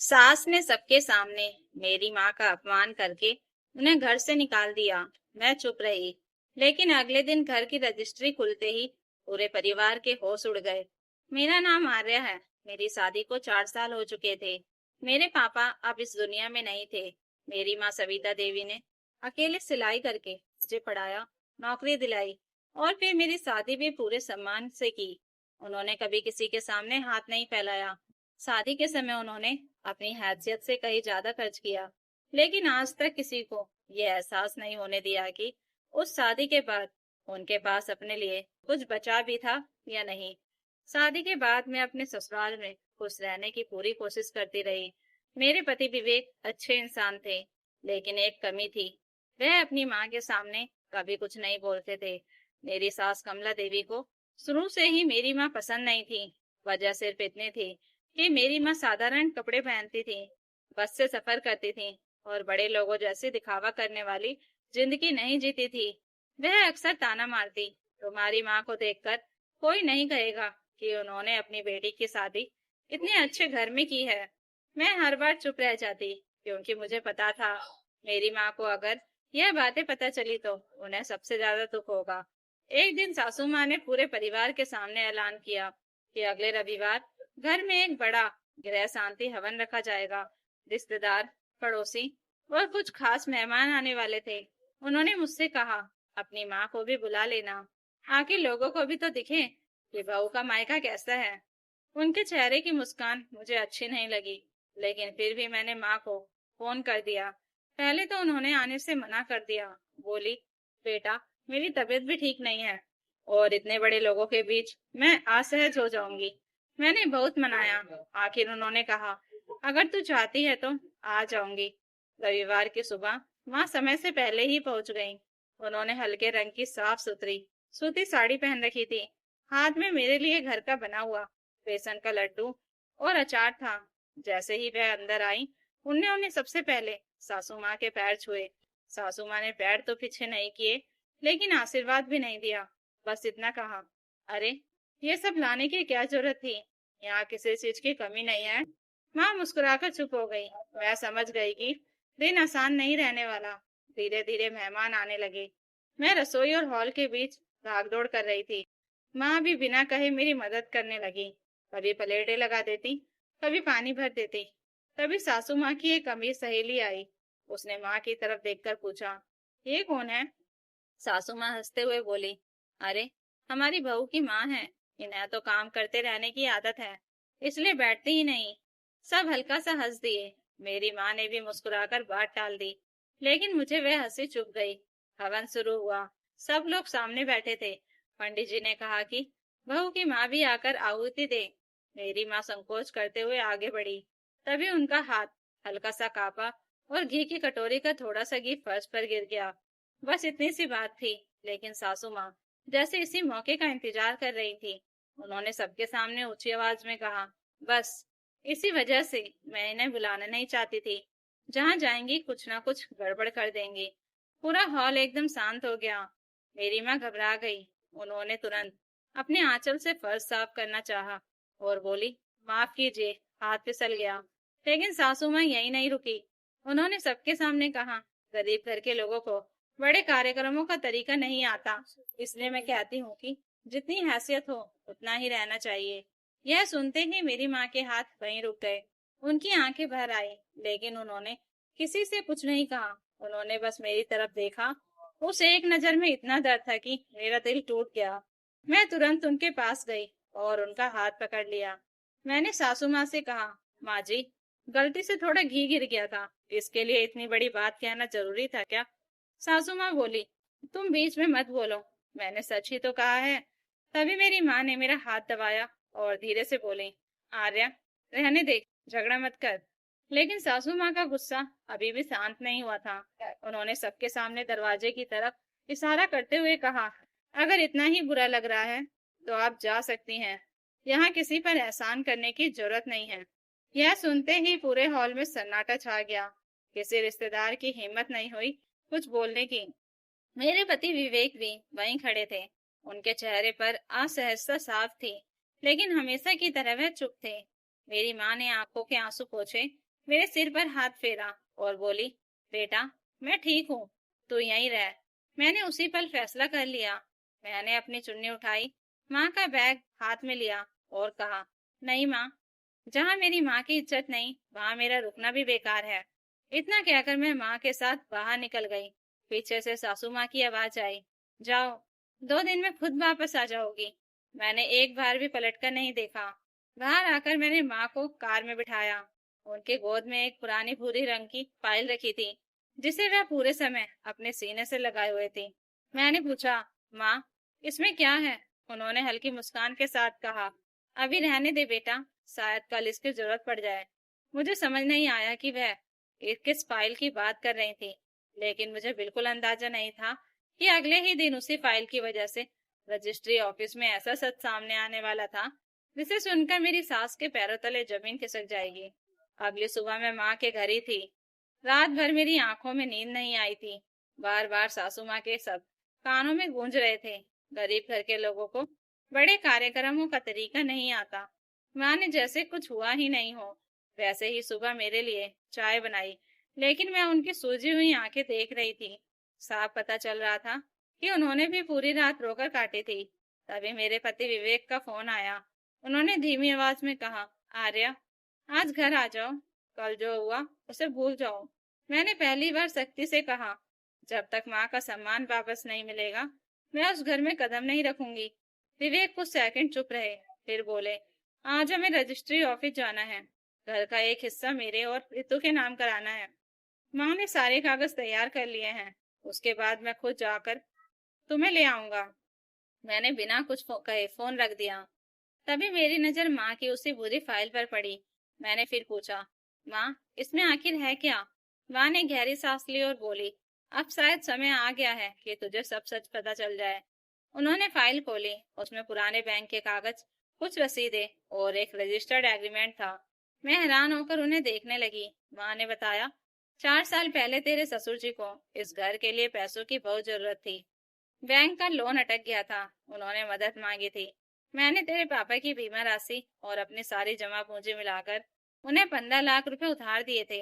सास ने सबके सामने मेरी माँ का अपमान करके उन्हें घर से निकाल दिया। मैं चुप रही, लेकिन अगले दिन घर की रजिस्ट्री खुलते ही पूरे परिवार के होश उड़ गए। मेरा नाम आर्या है। मेरी शादी को 4 साल हो चुके थे। मेरे पापा अब इस दुनिया में नहीं थे। मेरी माँ सविता देवी ने अकेले सिलाई करके मुझे पढ़ाया, नौकरी दिलाई और फिर मेरी शादी भी पूरे सम्मान से की। उन्होंने कभी किसी के सामने हाथ नहीं फैलाया। शादी के समय उन्होंने अपनी हैसियत से कहीं ज्यादा खर्च किया, लेकिन आज तक किसी को ये एहसास नहीं होने दिया कि उस शादी के बाद उनके पास अपने लिए कुछ बचा भी था या नहीं। शादी के बाद मैं अपने ससुराल में खुश रहने की पूरी कोशिश करती रही। मेरे पति विवेक अच्छे इंसान थे, लेकिन एक कमी थी। वह अपनी माँ के सामने कभी कुछ नहीं बोलते थे। मेरी सास कमला देवी को शुरू से ही मेरी माँ पसंद नहीं थी। वजह सिर्फ इतनी थी कि मेरी माँ साधारण कपड़े पहनती थी, बस से सफर करती थी और बड़े लोगों जैसी दिखावा करने वाली जिंदगी नहीं जीती थी। वह अक्सर ताना मारती, तुम्हारी माँ को देखकर कोई नहीं कहेगा कि उन्होंने अपनी बेटी की शादी इतने अच्छे घर में की है। मैं हर बार चुप रह जाती, क्योंकि मुझे पता था मेरी माँ को अगर यह बातें पता चली तो उन्हें सबसे ज्यादा दुख होगा। एक दिन सासू माँ ने पूरे परिवार के सामने ऐलान किया कि अगले रविवार घर में एक बड़ा गृह शांति हवन रखा जाएगा। रिश्तेदार, पड़ोसी और कुछ खास मेहमान आने वाले थे। उन्होंने मुझसे कहा, अपनी माँ को भी बुला लेना, आखिर लोगों को भी तो दिखे कि बहू का मायका कैसा है। उनके चेहरे की मुस्कान मुझे अच्छी नहीं लगी, लेकिन फिर भी मैंने माँ को फोन कर दिया। पहले तो उन्होंने आने से मना कर दिया। बोली, बेटा, मेरी तबीयत भी ठीक नहीं है और इतने बड़े लोगों के बीच मैं असहज हो जाऊंगी। मैंने बहुत मनाया, आखिर उन्होंने कहा, अगर तू चाहती है तो आ जाऊंगी। रविवार की सुबह माँ समय से पहले ही पहुंच गईं। उन्होंने हल्के रंग की साफ सुथरी सूती साड़ी पहन रखी थी। हाथ में मेरे लिए घर का बना हुआ बेसन का लड्डू और अचार था। जैसे ही वह अंदर आई, उन्होंने सबसे पहले सासू माँ के पैर छुए। सासू माँ ने पैर तो पीछे नहीं किए, लेकिन आशीर्वाद भी नहीं दिया। बस इतना कहा, अरे, ये सब लाने की क्या जरूरत थी? यहाँ किसी चीज की कमी नहीं है। माँ मुस्कुराकर चुप हो गई। मैं समझ गई कि दिन आसान नहीं रहने वाला। धीरे धीरे मेहमान आने लगे। मैं रसोई और हॉल के बीच भागदौड़ कर रही थी। माँ भी बिना कहे मेरी मदद करने लगी। कभी प्लेटें लगा देती, कभी पानी भर देती। तभी सासू माँ की एक अमीर सहेली आई। उसने माँ की तरफ देखकर पूछा, ये कौन है? सासू माँ हंसते हुए बोली, अरे, हमारी बहू की माँ है। इन्हें तो काम करते रहने की आदत है, इसलिए बैठती ही नहीं। सब हल्का सा हंस दिए। मेरी माँ ने भी मुस्कुराकर बात टाल दी, लेकिन मुझे वह हंसी चुभ गई। हवन शुरू हुआ। सब लोग सामने बैठे थे। पंडित जी ने कहा कि बहू की माँ भी आकर आहुति दे। मेरी माँ संकोच करते हुए आगे बढ़ी। तभी उनका हाथ हल्का सा कांपा और घी की कटोरी का थोड़ा सा घी फर्श पर गिर गया। बस इतनी सी बात थी, लेकिन सासू माँ जैसे इसी मौके का इंतजार कर रही थी। उन्होंने सबके सामने ऊंची आवाज में कहा, बस इसी वजह से मैं इन्हें बुलाना नहीं चाहती थी। जहां जाएंगी कुछ ना कुछ गड़बड़ कर देंगी। पूरा हॉल एकदम शांत हो गया। मेरी माँ घबरा गई। उन्होंने तुरंत अपने आंचल से फर्श साफ करना चाहा और बोली, माफ कीजिए, हाथ फिसल गया। लेकिन सासू माँ यही नहीं रुकी। उन्होंने सबके सामने कहा, गरीब घर के लोगों को बड़े कार्यक्रमों का तरीका नहीं आता, इसलिए मैं कहती हूँ कि जितनी हैसियत हो उतना ही रहना चाहिए। यह सुनते ही मेरी माँ के हाथ वहीं रुक गए। उनकी आंखें भर आई, लेकिन उन्होंने किसी से कुछ नहीं कहा। उन्होंने बस मेरी तरफ देखा। उस एक नजर में इतना डर था कि मेरा दिल टूट गया। मैं तुरंत उनके पास गई और उनका हाथ पकड़ लिया। मैंने सासू माँ से कहा, माँ जी, गलती से थोड़ा घी गिर गया था, इसके लिए इतनी बड़ी बात कहना जरूरी था क्या? सासू माँ बोली, तुम बीच में मत बोलो, मैंने सच ही तो कहा है। तभी मेरी माँ ने मेरा हाथ दबाया और धीरे से बोली, आर्या, रहने दे, झगड़ा मत कर। लेकिन सासू माँ का गुस्सा अभी भी शांत नहीं हुआ था। उन्होंने सबके सामने दरवाजे की तरफ इशारा करते हुए कहा, अगर इतना ही बुरा लग रहा है तो आप जा सकती हैं। यहाँ किसी पर एहसान करने की जरूरत नहीं है। यह सुनते ही पूरे हॉल में सन्नाटा छा गया। किसी रिश्तेदार की हिम्मत नहीं हुई कुछ बोलने की। मेरे पति विवेक भी वहीं खड़े थे। उनके चेहरे पर असहजता साफ थी, लेकिन हमेशा की तरह वह चुप थे। मेरी माँ ने आंखों के आंसू पोंछे। मेरे सिर पर हाथ फेरा और बोली, बेटा, मैं ठीक हूँ, तू यहीं रह। मैंने उसी पल फैसला कर लिया। मैंने अपनी चुन्नी उठाई, माँ का बैग हाथ में लिया और कहा, नहीं माँ, जहाँ मेरी माँ की इज्जत नहीं, वहाँ मेरा रुकना भी बेकार है। इतना कहकर मैं माँ के साथ बाहर निकल गई। पीछे से सासू माँ की आवाज आई, जाओ, 2 दिन में खुद वापस आ जाओगी। मैंने एक बार भी पलटकर नहीं देखा। बाहर आकर मैंने माँ को कार में बिठाया। उनके गोद में एक पुरानी भूरी रंग की फाइल रखी थी, जिसे वह पूरे समय अपने सीने से लगाए हुए थी। मैंने पूछा, माँ, इसमें क्या है? उन्होंने हल्की मुस्कान के साथ कहा, अभी रहने दे बेटा, शायद कल इसकी जरूरत पड़ जाए। मुझे समझ नहीं आया कि वह किस फाइल की बात कर रही थी, लेकिन मुझे बिल्कुल अंदाजा नहीं था कि अगले ही दिन उसी फाइल की वजह से रजिस्ट्री ऑफिस में ऐसा सच सामने आने वाला था, जिसे सुनकर मेरी सास के पैरों तले जमीन खिसक जाएगी। अगली सुबह मैं माँ के घर ही थी। रात भर मेरी आंखों में नींद नहीं आई थी। बार बार सासू माँ के सब कानों में गूंज रहे थे, गरीब घर के लोगों को बड़े कार्यक्रमों का तरीका नहीं आता। माँ ने जैसे कुछ हुआ ही नहीं हो वैसे ही सुबह मेरे लिए चाय बनाई, लेकिन मैं उनकी सूजी हुई आंखें देख रही थी। साफ पता चल रहा था कि उन्होंने भी पूरी रात रोकर काटी थी। तभी मेरे पति विवेक का फोन आया। उन्होंने धीमी आवाज में कहा, आर्या, आज घर आ जाओ, कल जो हुआ उसे भूल जाओ। मैंने पहली बार सख्ती से कहा, जब तक माँ का सम्मान वापस नहीं मिलेगा, मैं उस घर में कदम नहीं रखूंगी। विवेक कुछ सेकंड चुप रहे, फिर बोले, आज हमें रजिस्ट्री ऑफिस जाना है। घर का एक हिस्सा मेरे और रितु के नाम कराना है। माँ ने सारे कागज तैयार कर लिए हैं। उसके बाद मैं खुद जाकर तुम्हें ले आऊंगा। मैंने बिना कुछ कहे फोन रख दिया। तभी मेरी नजर माँ की उसी बुरी फाइल पर पड़ी। मैंने फिर पूछा, माँ, इसमें आखिर है क्या? माँ ने गहरी सांस ली और बोली, अब शायद समय आ गया है कि तुझे सब सच पता चल जाए। उन्होंने फाइल खोली। उसमें पुराने बैंक के कागज, कुछ रसीदें और एक रजिस्टर्ड एग्रीमेंट था। मैं हैरान होकर उन्हें देखने लगी। माँ ने बताया, 4 साल पहले तेरे ससुर जी को इस घर के लिए पैसों की बहुत जरूरत थी। बैंक का लोन अटक गया था। उन्होंने मदद मांगी थी। मैंने तेरे पापा की बीमा राशि और अपनी सारी जमा पूंजी मिलाकर उन्हें 15 लाख रुपए उधार दिए थे।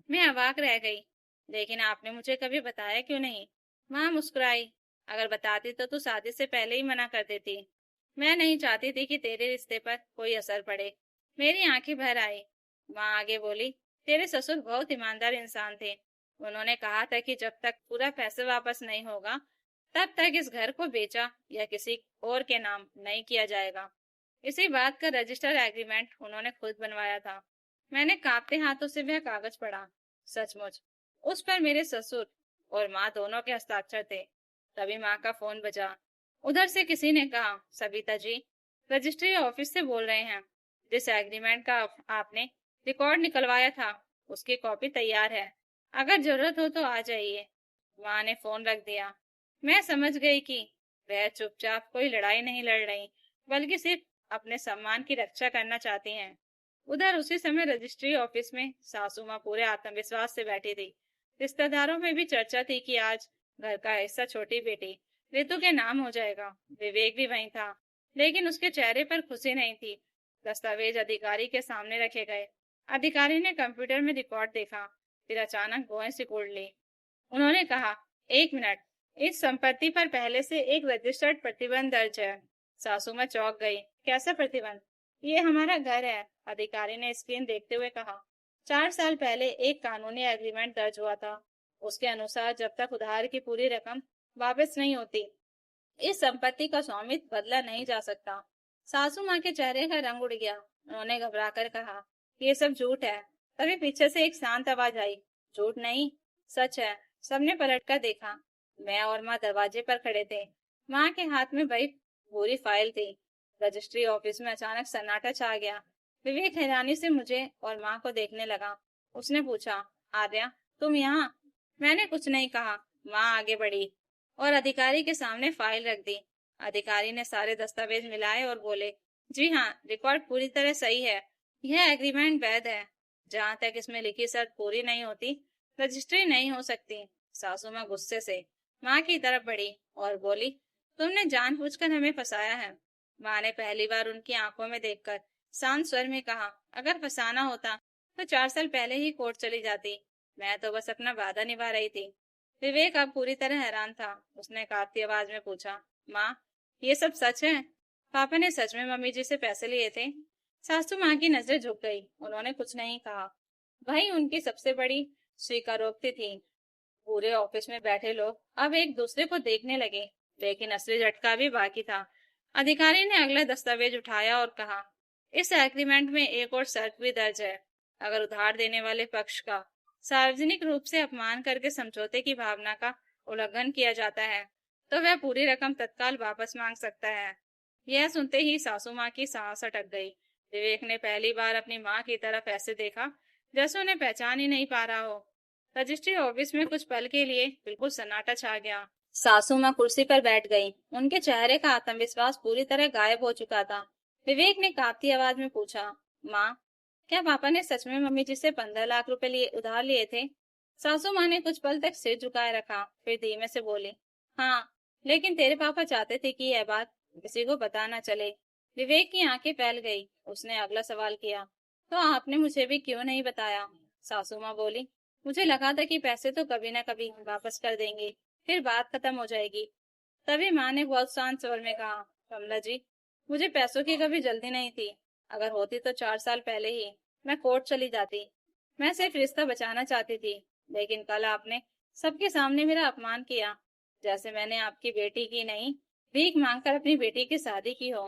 मैं अवाक रह गई। लेकिन आपने मुझे कभी बताया क्यों नहीं? माँ मुस्कुराई। अगर बताती तो तू शादी से पहले ही मना कर देती। मैं नहीं चाहती थी कि तेरे रिश्ते पर कोई असर पड़े। मेरी आंखें भर आई। माँ आगे बोली, तेरे ससुर बहुत ईमानदार इंसान थे। उन्होंने कहा था कि जब तक पूरा पैसा वापस नहीं होगा, तब तक इस घर को बेचा या किसी और के नाम नहीं किया जाएगा। इसी बात का रजिस्टर एग्रीमेंट उन्होंने खुद बनवाया था। मैंने कांपते हाथों से वह कागज पढ़ा। सचमुच उस पर मेरे ससुर और माँ दोनों के हस्ताक्षर थे। तभी माँ का फोन बजा। उधर से किसी ने कहा, सविता जी, रजिस्ट्री ऑफिस से बोल रहे हैं। जिस एग्रीमेंट का आपने रिकॉर्ड निकलवाया था, उसकी कॉपी तैयार है। अगर जरूरत हो तो आ जाइए। माँ ने फोन रख दिया। मैं समझ गई कि वह चुपचाप कोई लड़ाई नहीं लड़ रही, बल्कि सिर्फ अपने सम्मान की रक्षा करना चाहती हैं। उधर उसी समय रजिस्ट्री ऑफिस में सासू माँ पूरे आत्मविश्वास से बैठी थी। रिश्तेदारों में भी चर्चा थी कि आज घर का हिस्सा छोटी बेटी रितु के नाम हो जाएगा। विवेक भी वहीं था, लेकिन उसके चेहरे पर खुशी नहीं थी। दस्तावेज अधिकारी के सामने रखे गए। अधिकारी ने कंप्यूटर में रिकॉर्ड देखा, फिर अचानक भौहें सिकोड़ ली। उन्होंने कहा, एक मिनट, इस संपत्ति पर पहले से एक रजिस्टर्ड प्रतिबंध दर्ज है। सासू माँ चौंक गई। कैसा प्रतिबंध? ये हमारा घर है, अधिकारी ने स्क्रीन देखते हुए कहा। 4 साल पहले एक कानूनी एग्रीमेंट दर्ज हुआ था। उसके अनुसार जब तक उधार की पूरी रकम वापस नहीं होती, इस संपत्ति का स्वामित्व बदला नहीं जा सकता। सासू माँ के चेहरे का रंग उड़ गया। उन्होंने घबराकर कहा, ये सब झूठ है। तभी पीछे से एक शांत आवाज आई, झूठ नहीं, सच है। सबने पलटकर देखा। मैं और माँ दरवाजे पर खड़े थे। माँ के हाथ में वही पूरी फाइल थी। रजिस्ट्री ऑफिस में अचानक सन्नाटा छा गया। विवेक हैरानी से मुझे और माँ को देखने लगा। उसने पूछा, आर्या, तुम यहाँ? मैंने कुछ नहीं कहा। माँ आगे बढ़ी और अधिकारी के सामने फाइल रख दी। अधिकारी ने सारे दस्तावेज मिलाए और बोले, जी हाँ, रिकॉर्ड पूरी तरह सही है। यह एग्रीमेंट वैध है। जहाँ तक इसमें लिखी शर्त पूरी नहीं होती, रजिस्ट्री नहीं हो सकती। सासू माँ गुस्से से माँ की तरफ बढ़ी और बोली, तुमने जानबूझकर हमें फंसाया है। माँ ने पहली बार उनकी आंखों में देखकर शांत स्वर में कहा, अगर फंसाना होता तो 4 साल पहले ही कोर्ट चली जाती। मैं तो बस अपना वादा निभा रही थी। विवेक अब पूरी तरह हैरान था। उसने कांपती आवाज में पूछा, माँ, ये सब सच है? पापा ने सच में मम्मी जी से पैसे लिए थे? सासू माँ की नजरें झुक गई। उन्होंने कुछ नहीं कहा। वही उनकी सबसे बड़ी स्वीकारोक्ति थी। पूरे ऑफिस में बैठे लोग अब एक दूसरे को देखने लगे, लेकिन असली झटका भी बाकी था। अधिकारी ने अगला दस्तावेज उठाया और कहा, इस एग्रीमेंट में एक और शर्त भी दर्ज है। अगर उधार देने वाले पक्ष का सार्वजनिक रूप से अपमान करके समझौते की भावना का उल्लंघन किया जाता है, तो वह पूरी रकम तत्काल वापस मांग सकता है। यह सुनते ही सासू माँ की सांस अटक गई। विवेक ने पहली बार अपनी माँ की तरफ ऐसे देखा जैसे उन्हें पहचान ही नहीं पा रहा हो। रजिस्ट्री ऑफिस में कुछ पल के लिए बिल्कुल सन्नाटा छा गया। सासू माँ कुर्सी पर बैठ गई। उनके चेहरे का आत्मविश्वास पूरी तरह गायब हो चुका था। विवेक ने कांपती आवाज में पूछा, माँ, क्या पापा ने सच में मम्मी जी से 15 लाख रुपए लिए उधार लिए थे? सासू माँ ने कुछ पल तक सिर झुकाए रखा, फिर धीमे से बोली, हाँ, लेकिन तेरे पापा चाहते थे कि यह बात किसी को पता न चले। विवेक की आंखें फैल गई। उसने अगला सवाल किया, तो आपने मुझे भी क्यों नहीं बताया? सासू माँ बोली, मुझे लगा था कि पैसे तो कभी ना कभी वापस कर देंगे, फिर बात खत्म हो जाएगी। तभी माँ ने बहुत शांत स्वर में कहा, कमला जी, मुझे पैसों की कभी जल्दी नहीं थी। अगर होती तो 4 साल पहले ही मैं कोर्ट चली जाती। मैं सिर्फ रिश्ता बचाना चाहती थी, लेकिन कल आपने सबके सामने मेरा अपमान किया, जैसे मैंने आपकी बेटी की नहीं, भीख मांगकर अपनी बेटी की शादी की हो।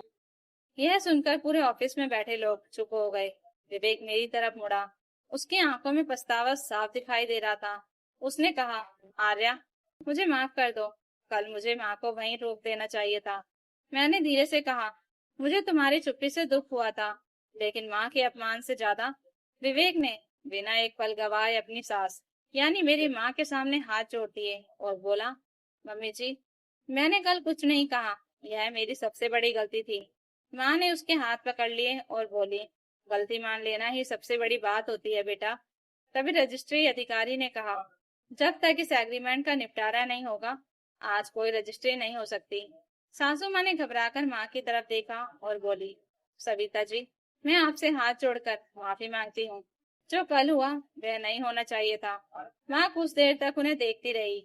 यह सुनकर पूरे ऑफिस में बैठे लोग चुप हो गए। विवेक मेरी तरफ मुड़ा। उसकी आंखों में पछतावा साफ दिखाई दे रहा था। उसने कहा, आर्या, मुझे माफ कर दो। कल मुझे माँ को वहीं रोक देना चाहिए था। मैंने धीरे से कहा, मुझे तुम्हारी चुप्पी से दुख हुआ था, लेकिन माँ के अपमान से ज्यादा। विवेक ने बिना एक पल गवाए अपनी सास यानी मेरी माँ के सामने हाथ जोड़ दिए और बोला, मम्मी जी, मैंने कल कुछ नहीं कहा। यह मेरी सबसे बड़ी गलती थी। माँ ने उसके हाथ पकड़ लिए और बोली, गलती मान लेना ही सबसे बड़ी बात होती है बेटा। तभी रजिस्ट्री अधिकारी ने कहा, जब तक इस एग्रीमेंट का निपटारा नहीं होगा, आज कोई रजिस्ट्री नहीं हो सकती। सासू माँ ने घबराकर माँ की तरफ देखा और बोली, सविता जी, मैं आपसे हाथ जोड़कर माफी मांगती हूँ। जो कल हुआ वह नहीं होना चाहिए था। माँ कुछ देर तक उन्हें देखती रही।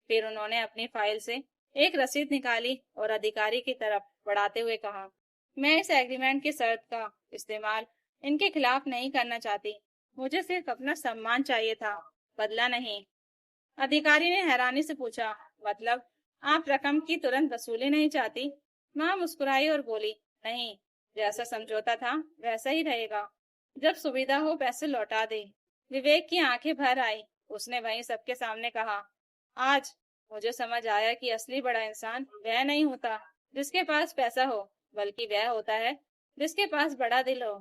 फिर उन्होंने अपनी फाइल से एक रसीद निकाली और अधिकारी की तरफ बढ़ाते हुए कहा, मैं इस एग्रीमेंट की शर्त का इस्तेमाल इनके खिलाफ नहीं करना चाहती। मुझे सिर्फ अपना सम्मान चाहिए था, बदला नहीं। अधिकारी ने हैरानी से पूछा, मतलब आप रकम की तुरंत वसूली नहीं चाहती? माँ मुस्कुराई और बोली, नहीं, जैसा समझौता था वैसा ही रहेगा। जब सुविधा हो पैसे लौटा दे। विवेक की आंखें भर आई। उसने वहीं सबके सामने कहा, आज मुझे समझ आया कि असली बड़ा इंसान वह नहीं होता जिसके पास पैसा हो, बल्कि वह होता है जिसके पास बड़ा दिल हो।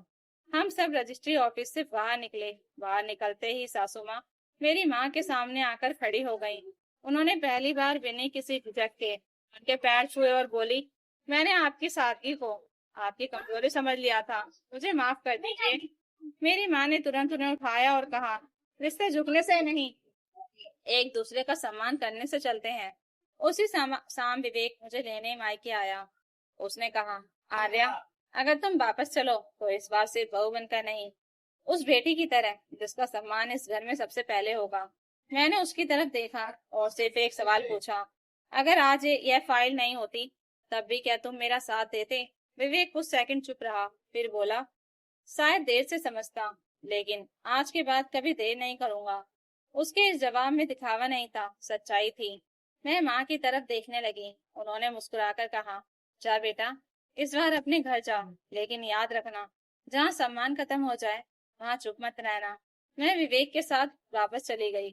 हम सब रजिस्ट्री ऑफिस से बाहर निकले। बाहर निकलते ही सासू माँ मेरी माँ के सामने आकर खड़ी हो गई। उन्होंने पहली बार बिना किसी झिझक के उनके पैर छुए और बोली, मैंने आपकी सादगी को आपकी कमजोरी समझ लिया था, मुझे माफ कर दीजिए। मेरी माँ ने तुरंत उन्हें उठाया और कहा, रिश्ते झुकने से नहीं, एक दूसरे का सम्मान करने से चलते हैं। उसी शाम विवेक मुझे लेने मायके आया। उसने कहा, आर्या, अगर तुम वापस चलो तो इस बार सिर्फ बहू बनकर नहीं, उस बेटी की तरह जिसका सम्मान इस घर में सबसे पहले होगा। मैंने उसकी तरफ देखा और सिर्फ एक सवाल पूछा, अगर आज यह फाइल नहीं होती, तब भी क्या तुम मेरा साथ देते? विवेक कुछ सेकंड चुप रहा, फिर बोला, शायद देर से समझता, लेकिन आज के बाद कभी देर नहीं करूंगा। उसके इस जवाब में दिखावा नहीं था, सच्चाई थी। मैं माँ की तरफ देखने लगी। उन्होंने मुस्कुराकर कहा, जा बेटा, इस बार अपने घर जाओ, लेकिन याद रखना, जहाँ सम्मान खत्म हो जाए वहाँ चुप मत रहना। मैं विवेक के साथ वापस चली गई।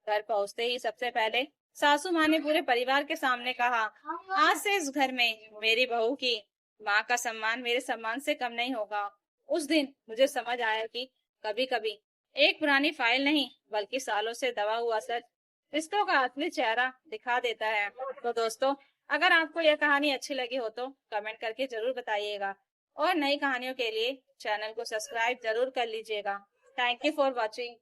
घर पहुंचते ही सबसे पहले सासू माँ ने पूरे परिवार के सामने कहा, आज से इस घर में मेरी बहू की माँ का सम्मान मेरे सम्मान से कम नहीं होगा। उस दिन मुझे समझ आया कि कभी कभी एक पुरानी फाइल नहीं, बल्कि सालों से दबा हुआ सच रिश्तों का असली चेहरा दिखा देता है। तो दोस्तों, अगर आपको यह कहानी अच्छी लगी हो तो कमेंट करके जरूर बताइएगा और नई कहानियों के लिए चैनल को सब्सक्राइब जरूर कर लीजिएगा। Thank you for watching.